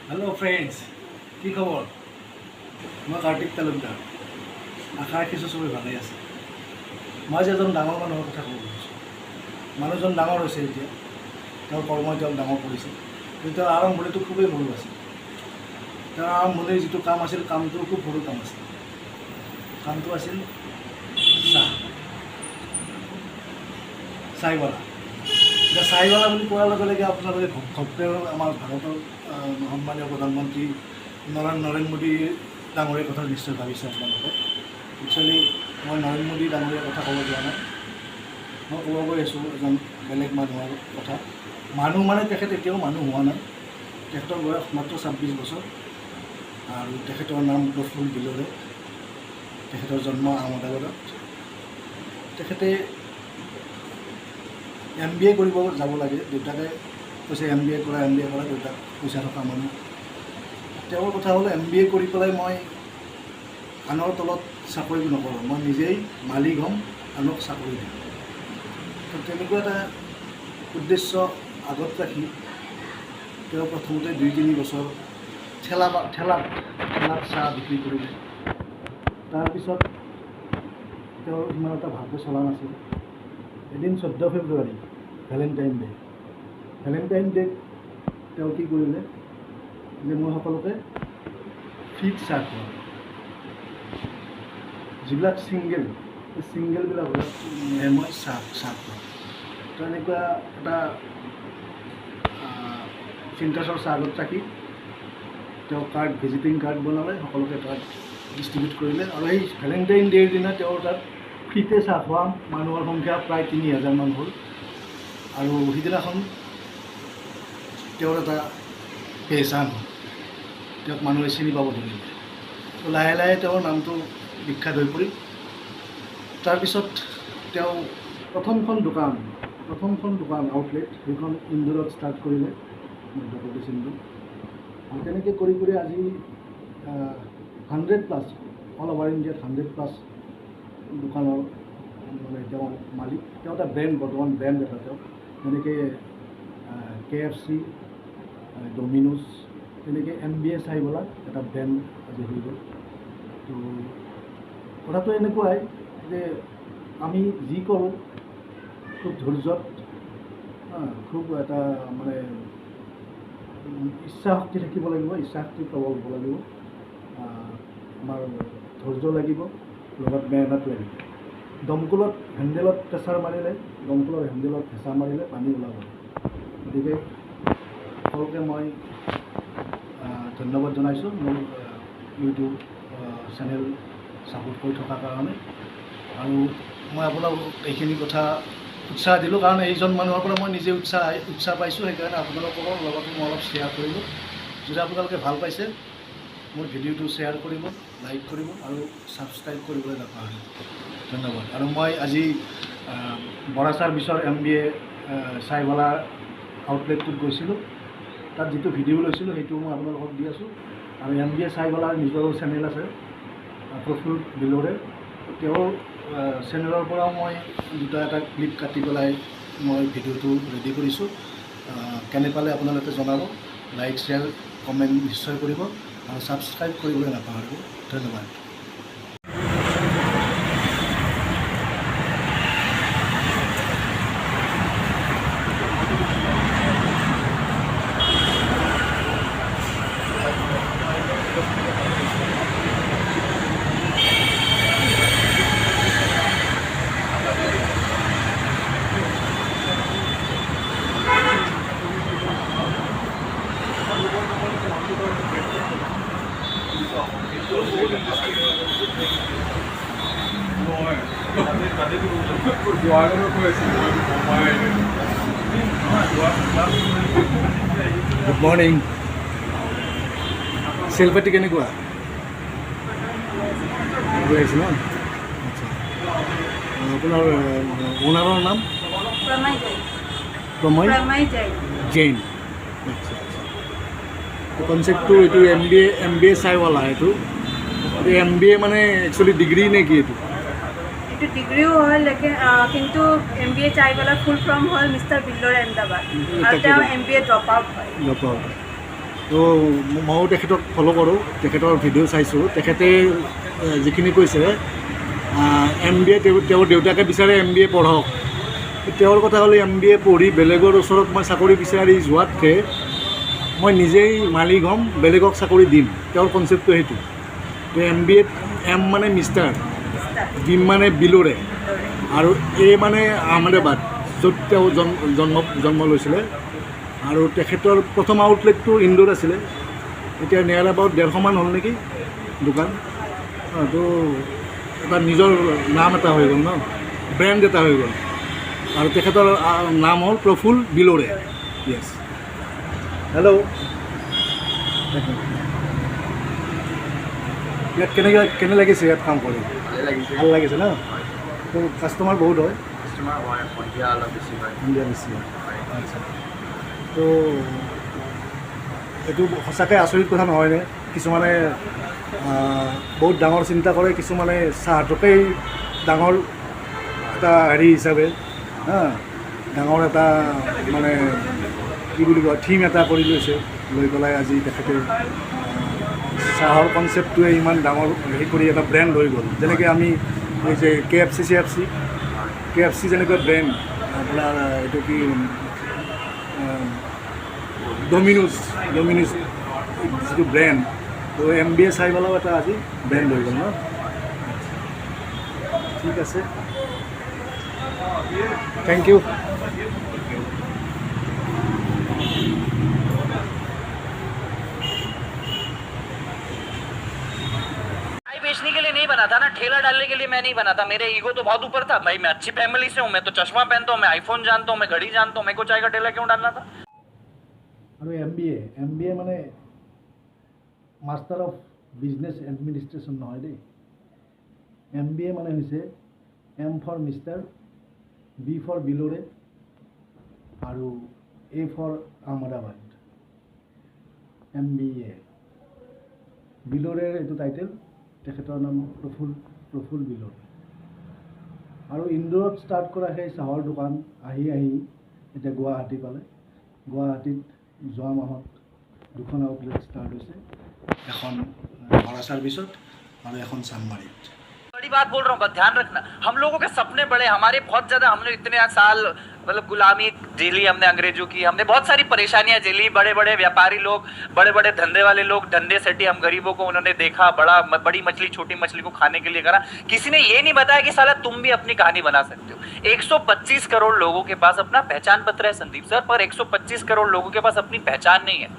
Hello friends কি খবৰ মই কাৰ্তিক তালুকদাৰ আশা ৰাখিছোঁ চবেই ভালেই আছে মই যে এজন ডাঙৰ মানুহৰ কথা ক'ব খুজিছোঁ মানুহজন ডাঙৰ হৈছে এতিয়া তেওঁৰ কৰ্মই তেওঁক ডাঙৰ কৰিছে কিন্তু তেওঁৰ আৰম্ভণিটো খুবেই সৰু আছিল তেওঁৰ আৰম্ভণিৰ যিটো কাম আছিল কামটো খুব সৰু কাম আছিল কামটো আছিল চাইৱালা এতিয়া চাইৱালা বুলি কোৱাৰ লগে লগে আপোনালোকে ঘপকৈ আমাৰ ভাৰতৰ সন্মানীয় প্ৰধানমন্ত্ৰী নৰেন্দ্ৰ মোদী ডাঙৰীয়াৰ কথা নিশ্চয় ভাবিছে আপোনালোকে একচুৱেলি মই নৰেন্দ্ৰ মোদী ডাঙৰীয়াৰ কথা ক'ব যোৱা নাই মই ক'ব গৈ আছোঁ এজন বেলেগ মানুহৰ কথা মানুহ মানে তেখেত এতিয়াও মানুহ হোৱা নাই তেখেতৰ বয়স মাত্ৰ 26 বছৰ আৰু তেখেতৰ নাম প্ৰফুল্ল বিলৰে তেখেতৰ জন্ম আহমেদাবাদত তেখেতে MBA কৰিব যাব লাগে দেউতাকে কৈছে MBA কৰা দেউতাক পইচা থকা মানুহ তেওঁৰ কথা হ'ল MBA কৰি পেলাই মই আনৰ তলত চাকৰি নকৰোঁ মই নিজেই মালিক হ'ম আনক চাকৰি দিম তো তেনেকুৱা এটা উদ্দেশ্য আগত ৰাখি তেওঁ প্ৰথমতে 2-3 বছৰ ঠেলাত চাহ বিক্ৰী কৰিলে তাৰপিছত তেওঁৰ ইমান এটা ভালকৈ চলা নাছিল এদিন 14 ফেব্ৰুৱাৰী ভেলেণ্টাইন ডে' তেওঁ কি কৰিলে যে মই সকলোকে ফ্ৰীত চাহ খুৱাওঁ যিবিলাক ছিংগেলবিলাক মই চাহ খুৱাওঁ তো এনেকুৱা এটা চিন্তা চৰ্চা আগত ৰাখি তেওঁ ভিজিটিং কাৰ্ড বনালে সকলোকে কাৰ্ড ডিষ্ট্ৰিবিউট কৰিলে আৰু এই ভেলেণ্টাইন ডে'ৰ দিনা তেওঁৰ তাত ফ্ৰীতে চাহ খোৱা মানুহৰ সংখ্যা প্ৰায় 3000 মান হ'ল আৰু সিদিনাখন তেওঁৰ এটা পেচান তেওঁক মানুহে চিনি পাব ধৰিলে তো লাহে লাহে তেওঁৰ নামটো বিখ্যাত হৈ পৰিল তাৰপিছত তেওঁ প্ৰথমখন দোকান আউটলেট সেইখন ইন্দোৰত ষ্টাৰ্ট কৰিলে মধ্যপ্ৰদেশ ইন্দোৰ আৰু তেনেকৈ কৰি আজি 100+ অল অভাৰ ইণ্ডিয়াত 100+ দোকানৰ মানে তেওঁ মালিক তেওঁ এটা বৰ্তমান ব্ৰেণ্ড এটা তেওঁ যেনেকৈ KFC ডমিনোজ তেনেকৈ MBA চাইৱালা এটা ব্ৰেণ্ড আজি হৈ গ'ল তো কথাটো এনেকুৱাই যে আমি যি কৰোঁ খুব ধৈৰ্যত খুব এটা মানে ইচ্ছা শক্তি থাকিব লাগিব ইচ্ছা শক্তি প্ৰবল হ'ব লাগিব আমাৰ ধৈৰ্য লাগিব লগত মেহনত লাগিব দমকলত হেণ্ডেলত প্ৰেছাৰ মাৰিলে হেঁচা মাৰিলে পানী ওলাব গতিকে সকলোকে মই ধন্যবাদ জনাইছোঁ মোৰ ইউটিউব চেনেল ছাপোৰ্ট কৰি থকাৰ কাৰণে আৰু মই আপোনালোকক এইখিনি কথা উৎসাহ দিলোঁ কাৰণ এইজন মানুহৰ পৰা মই নিজে উৎসাহ পাইছোঁ সেইকাৰণে আপোনালোকৰ লগতো মই অলপ শ্বেয়াৰ কৰিলোঁ যদি আপোনালোকে ভাল পাইছে মোৰ ভিডিঅ'টো শ্বেয়াৰ কৰিব লাইক কৰিব আৰু ছাবস্ক্ৰাইব কৰিবলৈ নাপাহৰিব ধন্যবাদ আৰু মই আজি বৰাচাৰ বিচৰ MBA চাইৱালা আউটলেটটোত গৈছিলোঁ তাত যিটো ভিডিঅ' লৈছিলোঁ সেইটো মই আপোনালোকক দি আছোঁ আৰু MBA চাইৱালাৰ নিজৰো চেনেল আছে প্ৰফুল্ল বিলৰে তেওঁৰ চেনেলৰ পৰাও মই এটা ক্লিপ কাটি পেলাই মই ভিডিঅ'টো ৰেডি কৰিছোঁ কেনে পালে আপোনালোকে জনাব লাইক শ্বেয়াৰ কমেণ্ট নিশ্চয় কৰিব আৰু ছাবস্ক্ৰাইব কৰিবলৈ নাপাহৰিব ধন্যবাদ গুড মৰ্ণিং চেল পাতি কেনেকুৱা গৈ আছে ন আচ্ছা আপোনাৰ ওনাৰৰ নাম প্ৰময় জৈন আচ্ছা কনচেপ্টটো এইটো MBA চাইৱালা এইটো MBA মানে একচুৱেলি ডিগ্ৰী নে কি এইটো ডিগ্ৰীও হয় লেকিন কিন্তু MBA চাইৱালাৰ ফুল ফৰ্ম হ'ল মিষ্টাৰ বিল্লৰে আহমেদাবাদ আৰু তেওঁ MBA ড্ৰপ আউট হয় তো ময়ো তেখেতক ফ'ল' কৰোঁ, তেখেতৰ ভিডিঅ' চাইছোঁ। তেখেতে যিখিনি কৈছে MBA তেওঁৰ দেউতাকে বিচাৰে MBA পঢ়ক। তেওঁৰ কথা হ'ল MBA পঢ়ি বেলেগৰ ওচৰত মই চাকৰি বিচাৰি যোৱাতকৈ মই নিজেই মালিক হ'ম, বেলেগক চাকৰি দিম। তেওঁৰ কনচেপ্টটো সেইটো। তো MBA M মানে মিষ্টাৰ, বি মানে বিলোৰে, আৰু A মানে আহমেদাবাদ, য'ত তেওঁ জন্ম লৈছিলে। আৰু তেখেতৰ প্ৰথম আউটলেটটো ইণ্ডোৰ আছিলে, এতিয়া নিয়াৰ এবাউট 150 মান হ'ল নেকি দোকান। তো এটা নিজৰ নাম এটা হৈ গ'ল ন, ব্ৰেণ্ড এটা হৈ গ'ল। আৰু তেখেতৰ নাম হ'ল প্ৰফুল বিলোৰে। য়েছ, হেল্ল'। ইয়াত কেনে লাগিছে ইয়াত কাম কৰি? ভাল লাগিছে ন? তো কাষ্টমাৰ বহুত হয়? সন্ধিয়া বেছি হয়। আচ্ছা, তো এইটো সঁচাকৈ আচৰিত কথা নহয়নে? কিছুমানে বহুত ডাঙৰ চিন্তা কৰে, কিছুমানে চাহটোকেই ডাঙৰ এটা হেৰি হিচাপে, ডাঙৰ এটা মানে কি বুলি কয় থিম এটা কৰি লৈছে, লৈ পেলাই আজি তেখেতে চাহৰ কনচেপ্টটোৱে ইমান ডাঙৰ হেৰি কৰি এটা ব্ৰেণ্ড হৈ গ'ল। যেনেকৈ আমি এই যে KFC যেনেকৈ ব্ৰেণ্ড, আপোনাৰ এইটো কি ডমিনোজ যিটো ব্ৰেণ্ড, তো MBA চাই পেলাইও এটা আজি ব্ৰেণ্ড হৈ গ'ল ন? ঠিক আছে, থেংক ইউ। बेचने के लिए नहीं बना था ना, ठेला डालने के लिए मैं नहीं बना था। मेरे ईगो तो बहुत ऊपर था भाई, मैं अच्छी फैमिली से हूँ, मैं तो चश्मा पहनता हूँ, मैं आईफोन जानता हूँ, मैं घड़ी जानता हूँ, मेरे को चाय का ठेला क्यों डालना था? আৰু MBA মানে মাষ্টাৰ অফ বিজনেছ এডমিনিষ্ট্ৰেশ্যন নহয় দেই। MBA মানে হৈছে M for mister, B for বিলোৰে, আৰু A ফৰ আহমেদাবাদ। MBA বিলোৰেৰ এইটো টাইটেল, তেখেতৰ নাম প্ৰফুল বিলোৰে। আৰু ইন্দোৰত ষ্টাৰ্ট কৰা সেই চাহৰ দোকান আহি এতিয়া গুৱাহাটী পালে। গুৱাহাটীত যোৱা মাহত 2খন আউটলেট ষ্টাৰ্ট হৈছে, এখন বৰা চাৰ্ভিছত আৰু এখন চানমাৰীত। बड़ी बात बोल रहा हूँ, बस ध्यान रखना। हम लोगों के सपने बड़े, हमारे बहुत ज्यादा, हमने इतने साल मतलब गुलामी झेली हमने अंग्रेजों की, हमने बहुत सारी परेशानियां झेली। बड़े बड़े व्यापारी लोग, बड़े बड़े धंधे वाले लोग धंधे सेठी, हम गरीबों को उन्होंने देखा, बड़ी मछली छोटी मछली को खाने के लिए करा। किसी ने ये नहीं बताया कि साला तुम भी अपनी कहानी बना सकते हो। 125 करोड़ लोगों के पास अपना पहचान पत्र है संदीप सर, पर 125 करोड़ लोगों के पास अपनी पहचान नहीं है।